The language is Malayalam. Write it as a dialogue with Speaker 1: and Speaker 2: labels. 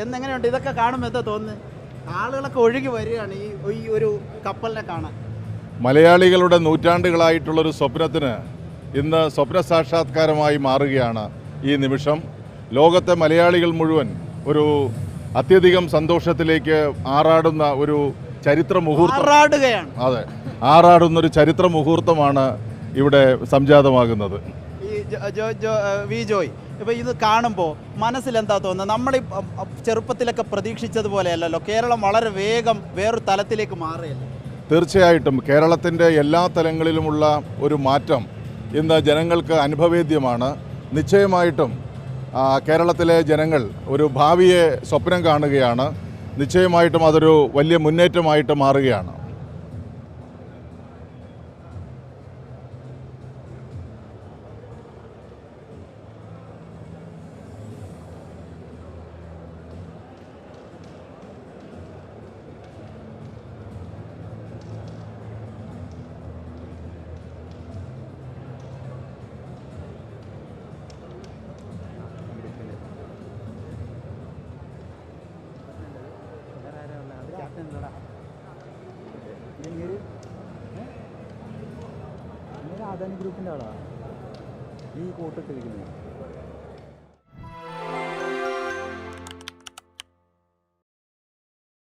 Speaker 1: എന്നെങ്ങനെയുണ്ട് ഇതൊക്കെ കാണുമ്പോൾ എന്താ തോന്നുന്നത്? ആളുകളൊക്കെ ഒഴുകി വരികയാണ് ഈ ഒരു കപ്പലിനെ കാണാൻ.
Speaker 2: മലയാളികളുടെ നൂറ്റാണ്ടുകളായിട്ടുള്ളൊരു സ്വപ്നത്തിന് ഇന്ന് സ്വപ്ന സാക്ഷാത്കാരമായി മാറുകയാണ് ഈ നിമിഷം. ലോകത്തെ മലയാളികൾ മുഴുവൻ ഒരു അത്യധികം സന്തോഷത്തിലേക്ക് ആറാടുന്ന ഒരു ചരിത്ര മുഹൂർത്തം. അതെ, ആറാടുന്നൊരു ചരിത്ര മുഹൂർത്തമാണ് ഇവിടെ സംജാതമാകുന്നത്.
Speaker 1: ഈ ജോയ്, ഇപ്പോൾ ഇത് കാണുമ്പോൾ മനസ്സിലെന്താ തോന്നുന്നത്? നമ്മൾ ഈ ചെറുപ്പത്തിലൊക്കെ പ്രതീക്ഷിച്ചതുപോലെയല്ലല്ലോ, കേരളം വളരെ വേഗം വേറൊരു തലത്തിലേക്ക് മാറുകയല്ലേ?
Speaker 2: തീർച്ചയായിട്ടും കേരളത്തിൻ്റെ എല്ലാ തലങ്ങളിലുമുള്ള ഒരു മാറ്റം ഇന്ന് ജനങ്ങൾക്ക് അനുഭവേദ്യമാണ്. നിശ്ചയമായിട്ടും കേരളത്തിലെ ജനങ്ങൾ ഒരു ഭാവിയെ സ്വപ്നം കാണുകയാണ്. നിശ്ചയമായിട്ടും അതൊരു വലിയ മുന്നേറ്റമായിട്ട് മാറുകയാണ്.
Speaker 3: അദാനി ഗ്രൂപ്പിൻ്റെ ആളാണ് ഈ കൂട്ടിട്ടിരിക്കുന്നത്.